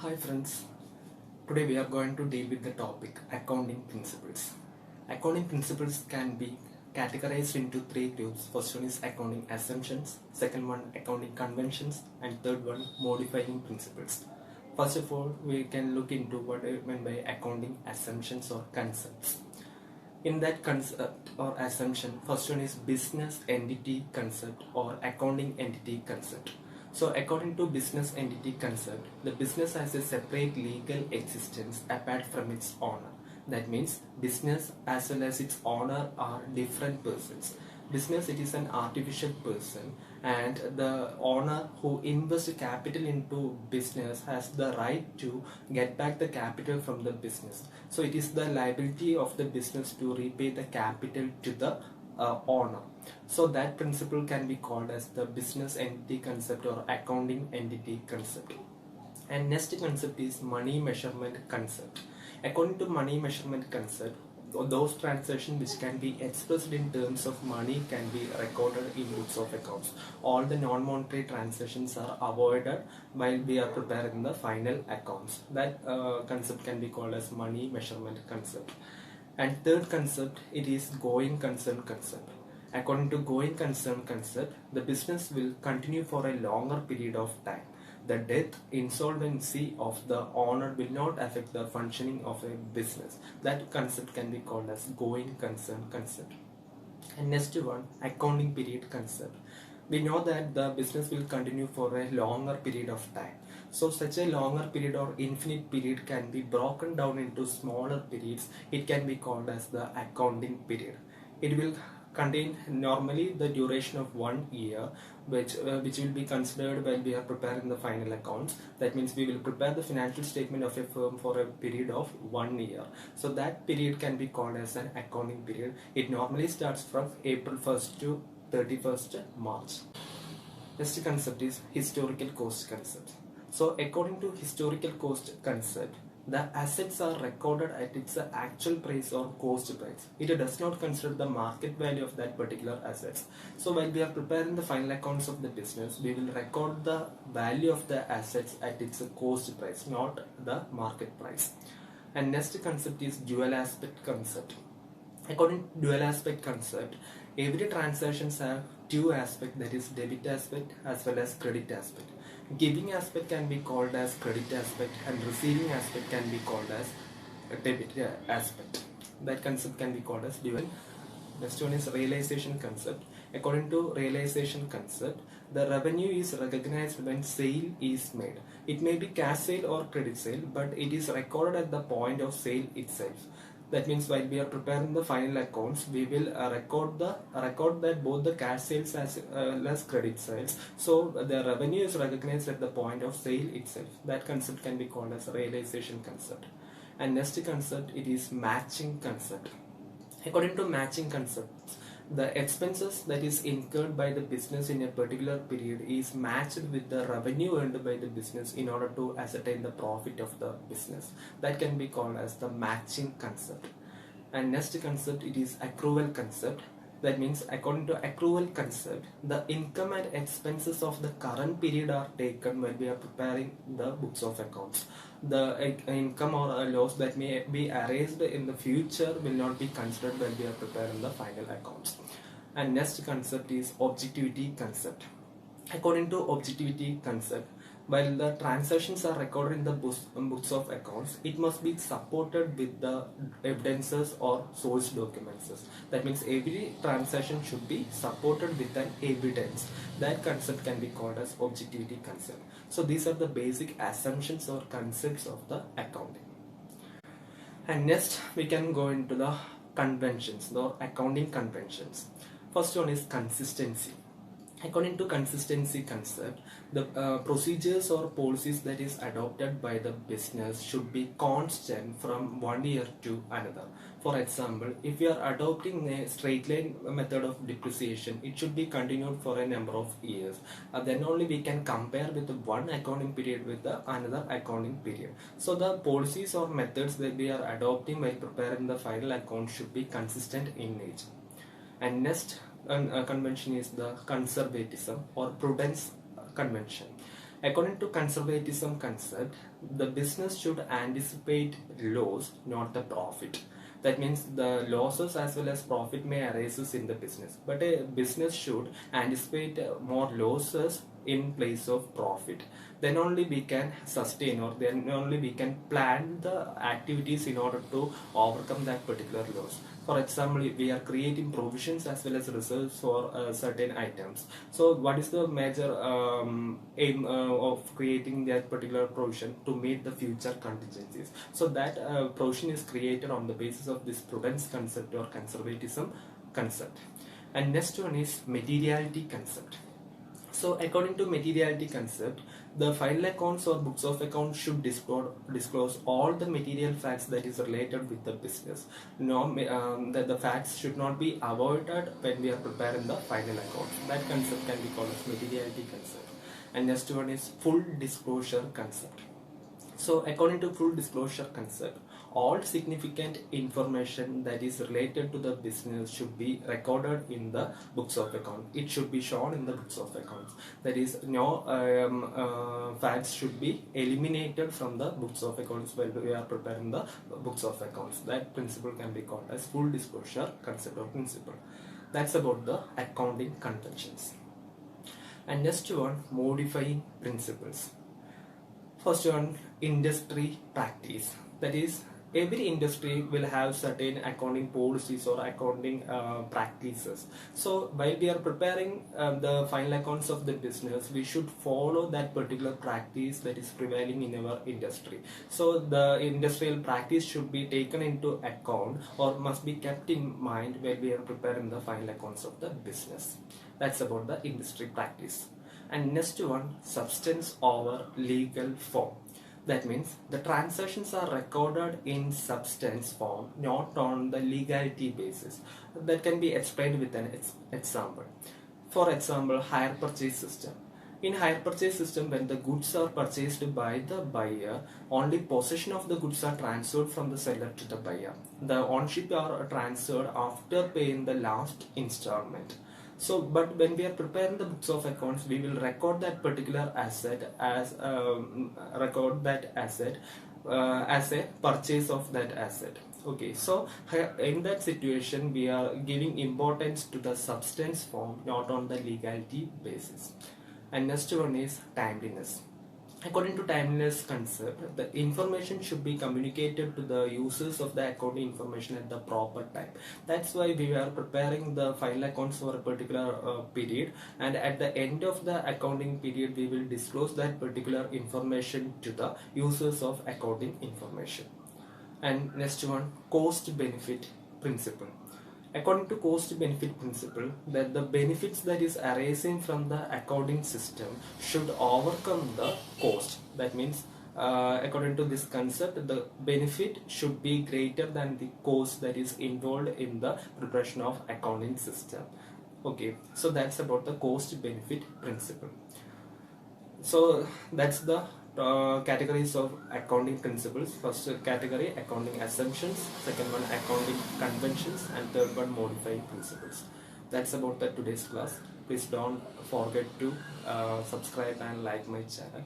Hi friends, today we are going to deal with the topic accounting principles. Accounting principles can be categorized into three groups. First one is accounting assumptions, second one accounting conventions, and third one modifying principles. First of all, we can look into what I mean by accounting assumptions or concepts. In that concept or assumption, first one is business entity concept or accounting entity concept. So according to business entity concept, the business has a separate legal existence apart from its owner. That means business as well as its owner are different persons. Business, it is an artificial person, and the owner who invests capital into business has the right to get back the capital from the business. So it is the liability of the business to repay the capital to the owner. So that principle can be called as the business entity concept or accounting entity concept. And next concept is money measurement concept. According to money measurement concept, those transactions which can be expressed in terms of money can be recorded in books of accounts. All the non-monetary transactions are avoided while we are preparing the final accounts. That concept can be called as money measurement concept. And third concept, it is going concern concept. According to going concern concept, the business will continue for a longer period of time. The death, insolvency of the owner will not affect the functioning of a business. That concept can be called as going concern concept. And next one, accounting period concept. We know that the business will continue for a longer period of time. So such a longer period or infinite period can be broken down into smaller periods. It can be called as the accounting period. It will contain normally the duration of 1 year, which will be considered when we are preparing the final accounts. That means we will prepare the financial statement of a firm for a period of 1 year. So that period can be called as an accounting period. It normally starts from April 1st to 31st March. Next concept is historical cost concept. So according to historical cost concept, the assets are recorded at its actual price or cost price. It does not consider the market value of that particular assets. So while we are preparing the final accounts of the business, we will record the value of the assets at its cost price, not the market price. And next concept is dual aspect concept. According to dual aspect concept, every transactions have two aspects, that is debit aspect as well as credit aspect. Giving aspect can be called as credit aspect and receiving aspect can be called as debit aspect. That concept can be called as dual. Next one is realization concept. According to realization concept, the revenue is recognized when sale is made. It may be cash sale or credit sale, but it is recorded at the point of sale itself. That means while we are preparing the final accounts, we will record that both the cash sales as well as credit sales. So the revenue is recognized at the point of sale itself. That concept can be called as realization concept. And next concept, it is matching concept. According to matching concepts, the expenses that is incurred by the business in a particular period is matched with the revenue earned by the business in order to ascertain the profit of the business. That can be called as the matching concept. And next concept, it is accrual concept. That means according to accrual concept, the income and expenses of the current period are taken when we are preparing the books of accounts. The income or a loss that may be erased in the future will not be considered when we are preparing the final accounts. And next concept is objectivity concept. According to objectivity concept, while the transactions are recorded in the books of accounts, it must be supported with the evidences or source documents. That means every transaction should be supported with an evidence. That concept can be called as objectivity concept. So these are the basic assumptions or concepts of the accounting. And next we can go into the conventions, the accounting conventions. First one is consistency. According to consistency concept, the procedures or policies that is adopted by the business should be constant from 1 year to another. For example, if we are adopting a straight line method of depreciation, it should be continued for a number of years. Then only we can compare with one accounting period with the another accounting period. So the policies or methods that we are adopting while preparing the final account should be consistent in nature. And next convention is the conservatism or prudence convention. According to conservatism concept, the business should anticipate loss, not the profit. That means the losses as well as profit may arise in the business, but a business should anticipate more losses in place of profit. Then only we can sustain, or then only we can plan the activities in order to overcome that particular loss. For example, we are creating provisions as well as reserves for certain items. So what is the major aim of creating that particular provision? To meet the future contingencies. So that provision is created on the basis of this prudence concept or conservatism concept. And next one is materiality concept. So according to materiality concept, the final accounts or books of accounts should disclose all the material facts that is related with the business. No, that the facts should not be avoided when we are preparing the final accounts. That concept can be called as materiality concept. And next one is full disclosure concept. So according to full disclosure concept, all significant information that is related to the business should be recorded in the books of account. It should be shown in the books of accounts. That is, no facts should be eliminated from the books of accounts while we are preparing the books of accounts. That principle can be called as full disclosure concept or principle. That's about the accounting conventions. And next one, modifying principles. First one, industry practice. That is, every industry will have certain accounting policies or accounting practices. So while we are preparing the final accounts of the business, we should follow that particular practice that is prevailing in our industry. So the industrial practice should be taken into account or must be kept in mind while we are preparing the final accounts of the business. That's about the industry practice. And next one, substance over legal form. That means the transactions are recorded in substance form, not on the legality basis. That can be explained with an example. For example, hire purchase system. In hire purchase system, when the goods are purchased by the buyer, only possession of the goods are transferred from the seller to the buyer. The ownership are transferred after paying the last installment. So, but when we are preparing the books of accounts, we will record that particular asset as as a purchase of that asset. Okay, so in that situation, we are giving importance to the substance form, not on the legality basis. And next one is timeliness. According to timeliness concept, the information should be communicated to the users of the accounting information at the proper time. That's why we are preparing the final accounts for a particular period, and at the end of the accounting period, we will disclose that particular information to the users of accounting information. And next one, cost benefit principle. According to cost benefit principle, that the benefits that is arising from the accounting system should overcome the cost. That means according to this concept, the benefit should be greater than the cost that is involved in the preparation of accounting system. Okay, so that's about the cost benefit principle. So that's the categories of accounting principles. First category, accounting assumptions. Second one, accounting conventions. And third one, modifying principles. That's about the today's class. Please don't forget to subscribe and like my channel.